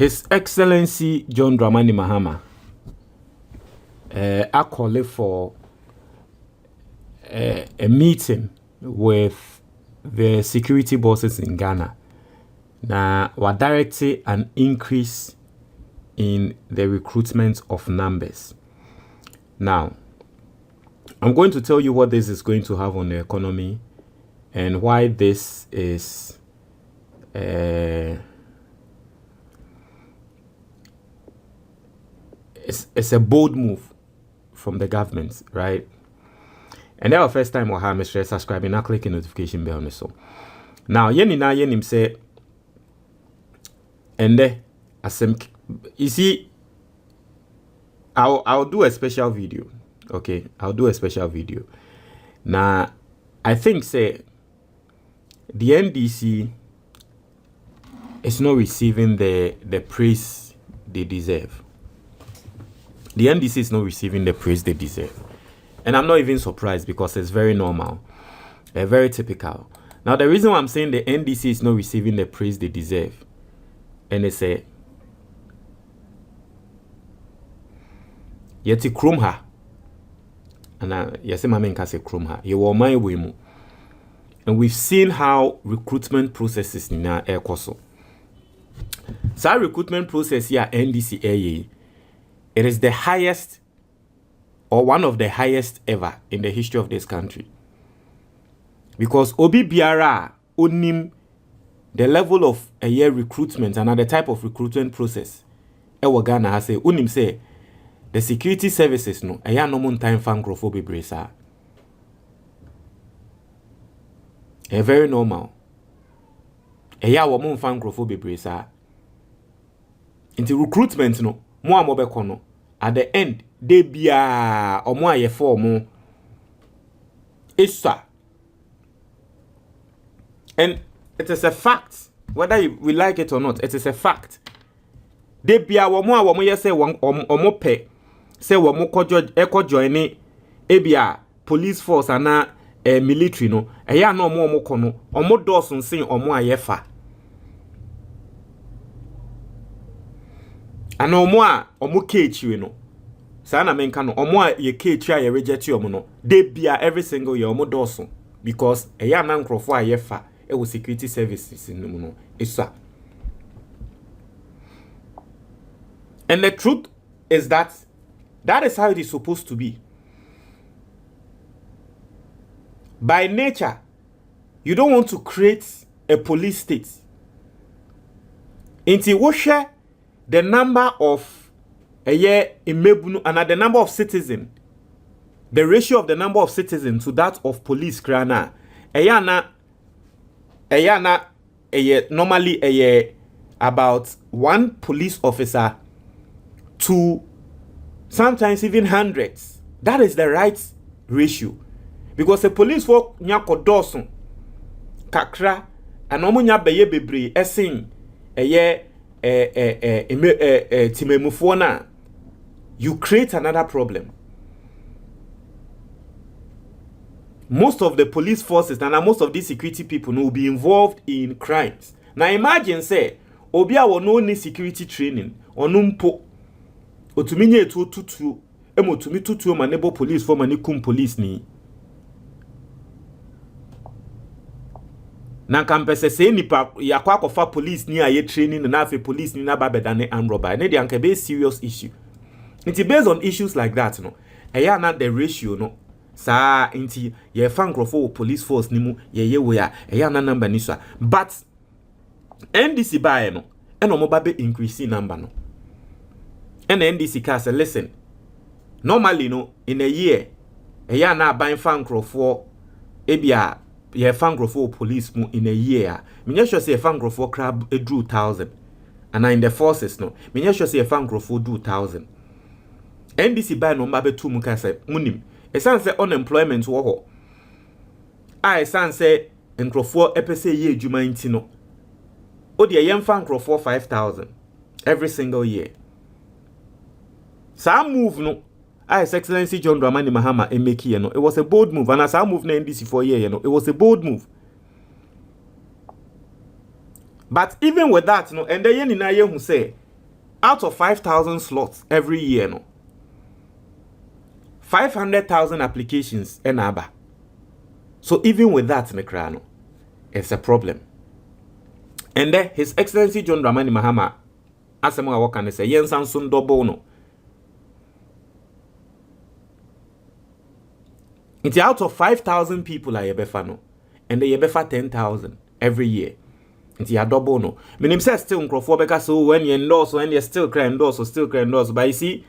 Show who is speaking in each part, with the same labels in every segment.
Speaker 1: His Excellency John Dramani Mahama I call for a meeting with the security bosses in Ghana. Now, we directed an increase in the recruitment of numbers. Now, I'm going to tell you what this is going to have on the economy and why this is it's a bold move from the government, right? And that was first time we have Mr. subscribing and clicking notification bell on the so. Now, yenim say, and there, you see, I'll do a special video. Okay, I'll do a special video. Now, I think say the NDC is not receiving the praise they deserve. The NDC is not receiving the praise they deserve. And I'm not even surprised because it's very normal, very typical. Now, the reason why I'm saying the NDC is not receiving the praise they deserve, and they say, yeti krom ha, and yesi mama nka say krom ha, ye wo man we mu. And we've seen how recruitment processes in our air coso. So recruitment process here NDC it is the highest or one of the highest ever in the history of this country. Because Obi Biara onim the level of a year recruitment and the type of recruitment process Ewa Ghana has say unim say the security services no a no mon time fan grofo bebresa. A very normal. A ya wo mon fan grofo bebresa. Into recruitment no mo amobe no at the end they bia omo aye for mo isa. And it is a fact whether we like it or not, it is a fact. They bia womo ye say omo pe say womo ko join ebia police force ana military no eya na omo kono omo dosun nsin omo aye fa. And omo kechi no sana menka no omo ye kechi aye reject omo no they bia every single year omo dosun because eya na nkrofo aye fa e wo security services in no isa. And the truth is that is how it is supposed to be. By nature, you don't want to create a police state. Inti wo share the number of a year in Mebunu and the number of citizens, the ratio of the number of citizens to that of police krana. Normally about one police officer to sometimes even hundreds. That is the right ratio. Because the police work nyako dosun kakra and omunya beye bebre esin timemufona, you create another problem. Most of the police forces and most of these security people will be involved in crimes. Now imagine say obia wo no ni security training onumpo otuminye etu tutu emotumi tutu manebo police for mani kum police ni. Na kampese se nipa yakwa kofa police ni aye training na afi police ni na babedane armed robber. Ne dey anke be serious issue. It based on issues like that no. Eya na the ratio no. Sa inti ye fan grofo police force ni mu ye we a eya na number ni so. But NDC bae no eno mo ba be increase number no. And NDC ka say listen. Normally no in a year eya na ban fan grofo ebia ye fan grofo police mu in a year. Me sure say fan grofo crab drew 1,000. And in the forces no. Me sure say fan grofo do 1,000. NDC bae no mba be tu mu ka say munim. Esan say unemployment wo ho. Esan say nkrofo epese ye adwuma nti no. O de yem fa nkrofo 5,000 every single year. Sa move no. His Excellency John Dramani Mahama make here no. It was a bold move, and as I move na NDC for year, it was a bold move. But even with that, no, and the yen in who say out of 5,000 slots every year, no, 500,000 applications and aba. So even with that, Nekrano, it's a problem. And then His Excellency John Dramani Mahama, as a what can I say, Yensan Sundobo no. It's out of 5,000 people are yebefano, and they yebefa 10,000 every year. It's a double no. Meaning says still because so when you endorse, when you still cry endorse, but you see,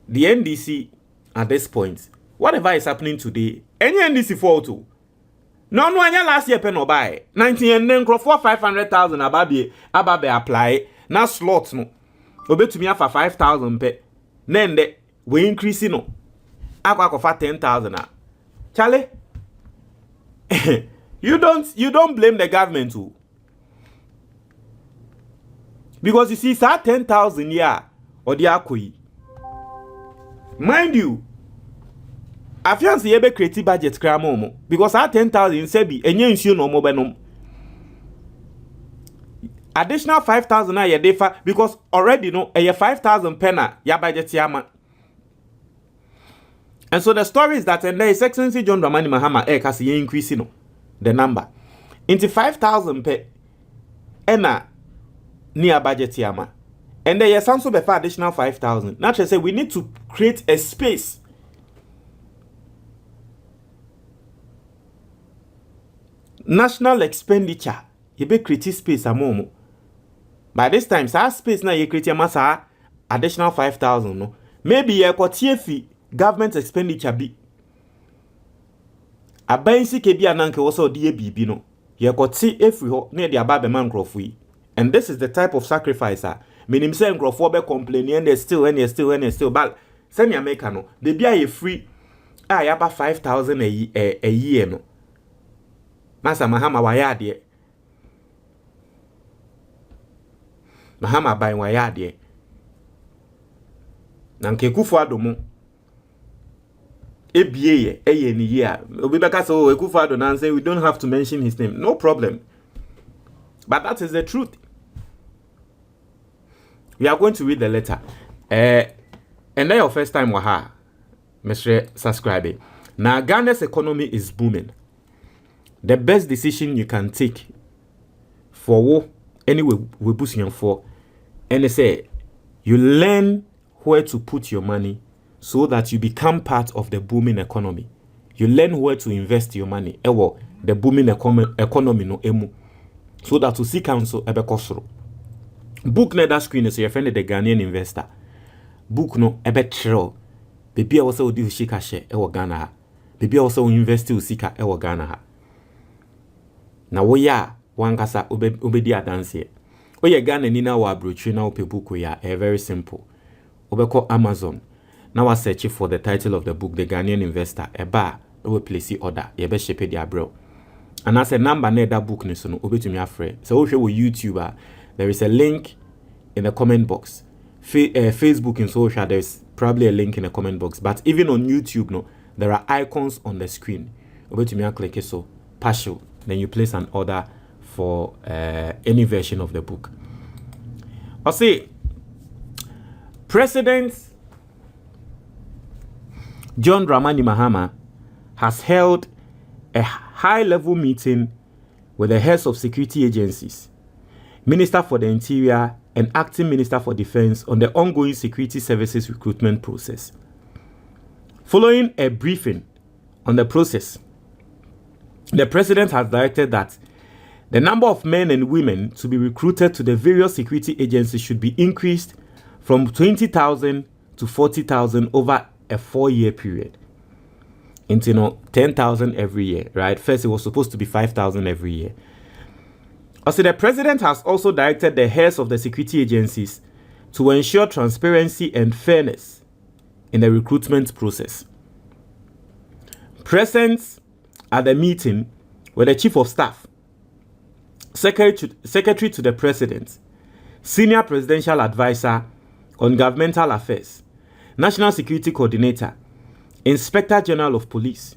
Speaker 1: the NDC at this point, whatever is happening today, any NDC fall to. No, last year pen or buy 19 and then for 500,000 ababe apply. Now slots no. Obe to me for 5,000 pe. Then we increase no. I for 10,000. Charlie, you don't blame the government too. Because you see, that 10,000 yeah, or the akoi. Mind you, I feel say ebe creative budget kramo because that 10,000 sebi enye nsuo no mo benom. Additional 5,000 na ye defa because already no a 5,000 pena ya budget yama. And so the story is that and there is His Excellency John Dramani Mahama kasi ye increase no the number into 5,000 pe ena near budget yama. And there is also befa additional 5,000. Naturally say we need to create a space. National expenditure, you be create space a moment. By this time, sa space na you create a massa additional 5,000. No, maybe you got TFE government expenditure be. A bansi kebi ananke also DABB no. You got TFE near the ababe man crofui. And this is the type of sacrifice. Meaning say crofo complaining and still. But send me no. They be a free. Yaba 5,000 a year no. Masa Mahama wayadie. Mahama bain wayadie. Nanke Kufuado mo. Ebiye eye ni year. Obibeka so Kufuado nan say we don't have to mention his name. No problem. But that is the truth. We are going to read the letter. And then your first time waha. Mr. Subscribe. Now Ghana's economy is booming. The best decision you can take for anyway we push you for and they say you learn where to put your money so that you become part of the booming economy. You learn where to invest your money. Ewo the booming economy no emu. So that to see council ebe kosoro. Book na that screen is your friend the Ghanaian investor. Book no ebe trell. Baby also do shika share ewo Ghana ha. Baby also invest usika ewo Ghana ha. Na wo ya wankasa obedi adanse. Oye Ghana ni na wa abrochi na ope book ya very simple. Obeko Amazon. Now I search for the title of the book, The Ghanaian Investor. Eba we place order. Ye be shape dia bro. And as a number near that book ni so no obetumi afre. So we show YouTuber. There is a link in the comment box. Facebook and social there is probably a link in the comment box. But even on YouTube no, there are icons on the screen. Obetumi click it so partial. Then you place an order for any version of the book. I say, President John Dramani Mahama has held a high-level meeting with the heads of security agencies, Minister for the Interior and Acting Minister for Defense on the ongoing security services recruitment process. Following a briefing on the process, the President has directed that the number of men and women to be recruited to the various security agencies should be increased from 20,000 to 40,000 over a 4-year period. Into 10,000 every year, right? First, it was supposed to be 5,000 every year. Also, the President has also directed the heads of the security agencies to ensure transparency and fairness in the recruitment process. Present at the meeting were the Chief of Staff, Secretary to the President, Senior Presidential Advisor on Governmental Affairs, National Security Coordinator, Inspector General of Police,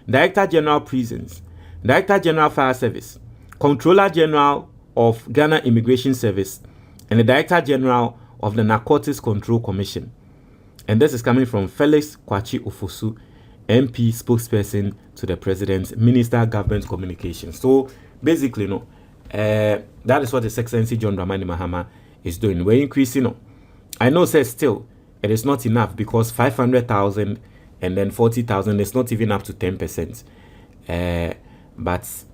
Speaker 1: Director General Prisons, Director General Fire Service, Controller General of Ghana Immigration Service, and the Director General of the Narcotics Control Commission. And this is coming from Felix Kwachi Ofosu, MP spokesperson to the President, Minister Government Communications. So basically, that is what His Excellency John Dramani Mahama is doing. We're increasing. I know, says still, it is not enough because 500,000 and then 40,000 is not even up to 10%. But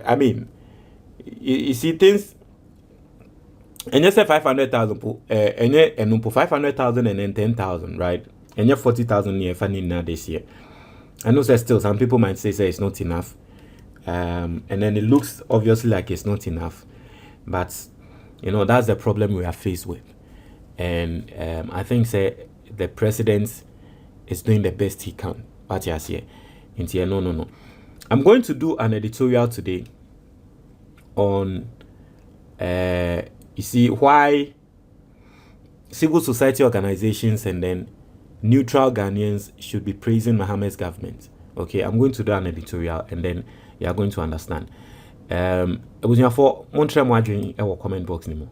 Speaker 1: I mean, you see things. And you say 500,000, and 500,000 and then 10,000, right? And you 40,000 year funding now this year. I know that still some people might say it's not enough, and then it looks obviously like it's not enough, but that's the problem we are faced with, and I think say the president is doing the best he can. But yes, yeah, no. I'm going to do an editorial today on you see why civil society organizations and then neutral Ghanaians should be praising Mahama's government. Okay, I'm going to do an editorial and then you are going to understand. It was for Montreal Madrid comment box nimo.